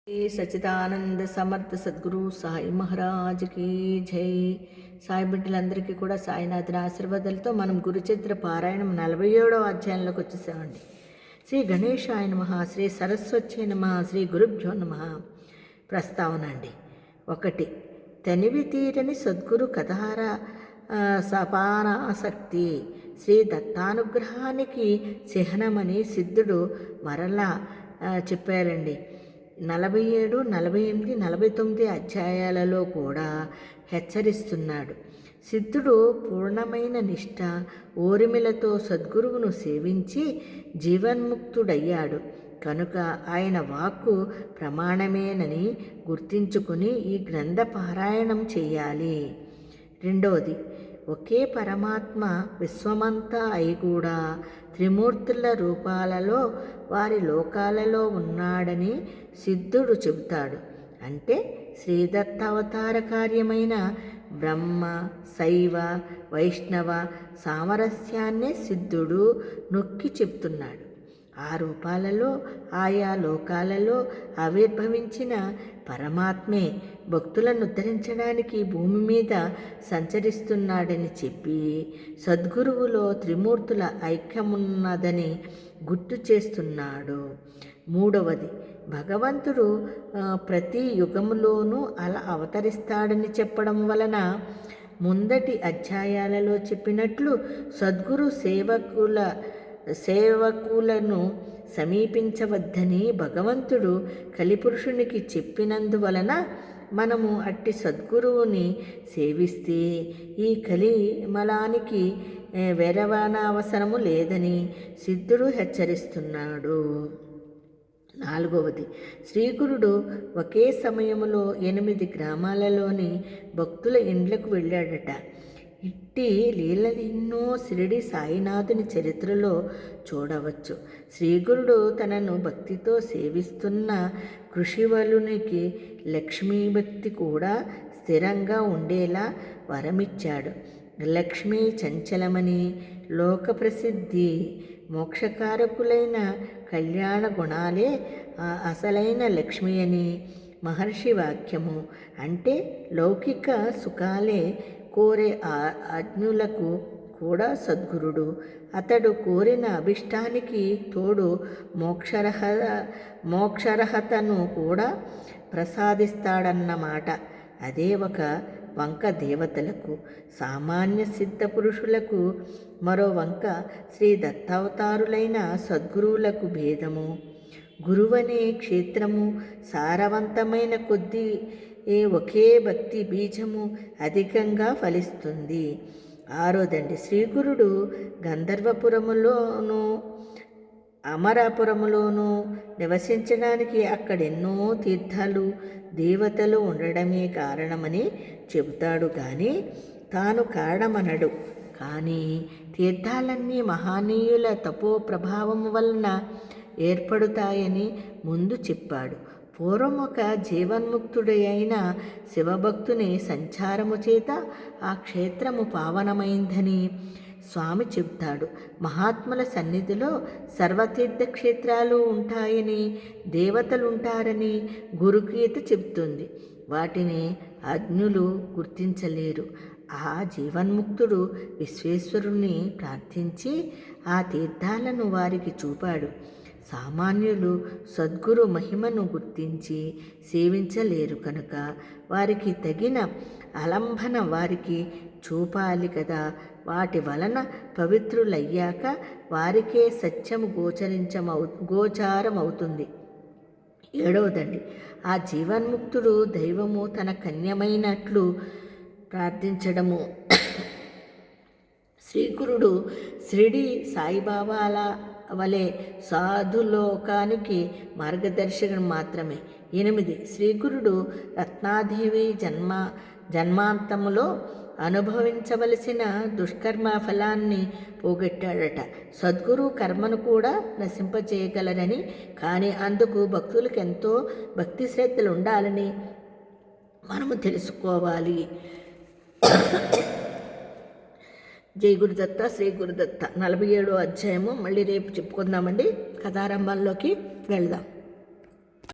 శ్రీ సచిదానంద సమర్థ సద్గురు సాయి మహారాజ్కి జై. సాయి బిడ్డలందరికీ కూడా సాయినాథుని ఆశీర్వాదాలతో మనం గురుచరిత్ర పారాయణం 47వ అధ్యాయంలోకి వచ్చేసామండి. శ్రీ గణేశాయ నమః, శ్రీ సరస్వత్యై నమః, శ్రీ గురుభ్యో నమః. ప్రస్తావన అండి. 1. తనివి తీరని సద్గురు కథార సపానాసక్తి. శ్రీ దత్తానుగ్రహానికి చిహ్నమని సిద్ధుడు మరలా చెప్పారండి. 47, 48, 49 అధ్యాయాలలో కూడా హెచ్చరిస్తున్నాడు. సిద్ధుడు పూర్ణమైన నిష్ఠ ఓరిమిలతో సద్గురువును సేవించి జీవన్ముక్తుడయ్యాడు కనుక ఆయన వాక్కు ప్రమాణమేనని గుర్తించుకుని ఈ గ్రంథ పారాయణం చేయాలి. 2. ఒకే పరమాత్మ విశ్వమంతా అయి కూడా త్రిమూర్తుల రూపాలలో వారి లోకాలలో ఉన్నాడని సిద్ధుడు చెబుతాడు. అంటే శ్రీదత్త అవతార కార్యమైన బ్రహ్మ, శైవ, వైష్ణవ సామరస్యాన్నే సిద్ధుడు నొక్కి చెప్తున్నాడు. ఆ రూపాలలో ఆయా లోకాలలో ఆవిర్భవించిన పరమాత్మే భక్తులను ఉద్ధరించడానికి భూమి మీద సంచరిస్తున్నాడని చెప్పి సద్గురువులో త్రిమూర్తుల ఐక్యమున్నదని గుర్తు చేస్తున్నాడు. 3. భగవంతుడు ప్రతి యుగములోనూ అలా అవతరిస్తాడని చెప్పడం వలన ముందటి అధ్యాయాలలో చెప్పినట్లు సద్గురు సేవకులను సమీపించవద్దని భగవంతుడు కలిపురుషునికి చెప్పినందువలన మనము అట్టి సద్గురువుని సేవిస్తే ఈ కలిమలానికి వెరవనవసరము లేదని సిద్ధుడు హెచ్చరిస్తున్నాడు. 4. శ్రీగురుడు ఒకే సమయంలో 8 గ్రామాలలోని భక్తుల ఇండ్లకు వెళ్ళాడట. ఇట్టి లీలలెన్నో షిరిడి సాయినాథుని చరిత్రలో చూడవచ్చు. శ్రీగురుడు తనను భక్తితో సేవిస్తున్న కృషివలునికి లక్ష్మీభక్తి కూడా స్థిరంగా ఉండేలా వరమిచ్చాడు. లక్ష్మీ చంచలమని లోక ప్రసిద్ధి. మోక్షకారకులైన కళ్యాణ గుణాలే అసలైన లక్ష్మి అని మహర్షి వాక్యము. అంటే లౌకిక సుఖాలే కోరే అజ్ఞులకు కూడా సద్గురుడు అతడు కోరిన అభిష్టానికి తోడు మోక్షరహతను కూడా ప్రసాదిస్తాడన్నమాట. అదే ఒక వంక దేవతలకు, సామాన్య సిద్ధ పురుషులకు మరో వంక శ్రీ దత్తావతారులైన సద్గురువులకు భేదము. గురువనే క్షేత్రము సారవంతమైన కొద్దీ ఒకే భక్తి బీజము అధికంగా ఫలిస్తుంది. 6. శ్రీగురుడు గంధర్వపురములోనూ అమరాపురములోనూ నివసించడానికి అక్కడెన్నో తీర్థాలు దేవతలు ఉండడమే కారణమని చెబుతాడు కానీ తాను కారణమనడు. కానీ తీర్థాలన్నీ మహనీయుల తపో ప్రభావము వలన ఏర్పడుతాయని ముందు చెప్పాడు. పూర్వం ఒక జీవన్ముక్తుడైన శివభక్తుని సంచారము చేత ఆ క్షేత్రము పావనమైందని స్వామి చెబుతాడు. మహాత్ముల సన్నిధిలో సర్వతీర్థ క్షేత్రాలు ఉంటాయని, దేవతలుంటారని గురుగీత చెబుతుంది. వాటిని అజ్ఞులు గుర్తించలేరు. ఆ జీవన్ముక్తుడు విశ్వేశ్వరుణ్ణి ప్రార్థించి ఆ తీర్థాలను వారికి చూపాడు. సామాన్యులు సద్గురు మహిమను గుర్తించి సేవించలేరు కనుక వారికి తగిన అలంబన వారికి చూపాలి కదా. వాటి వలన పవిత్రులయ్యాక వారికే సత్యము గోచారమవుతుంది. 7. ఆ జీవన్ముక్తుడు దైవము తన కన్యమైనట్లు ప్రార్థించడము. శ్రీగురుడు షిరిడి సాయిబాబాల వలె సాధులోకానికి మార్గదర్శకుడు మాత్రమే. 8. శ్రీగురుడు రత్నాదేవి జన్మాంతములో అనుభవించవలసిన దుష్కర్మ ఫలాన్ని పోగొట్టాడట. సద్గురు కర్మను కూడా నశింపచేయగలరని, కానీ అందుకు భక్తులకు ఎంతో భక్తి శ్రద్ధలు ఉండాలని మనము తెలుసుకోవాలి. జై గురుదత్త, శ్రీ గురుదత్త. 47వ అధ్యాయము మళ్ళీ రేపు చెప్పుకుందామండి. కథారంభంలోకి వెళ్దాం.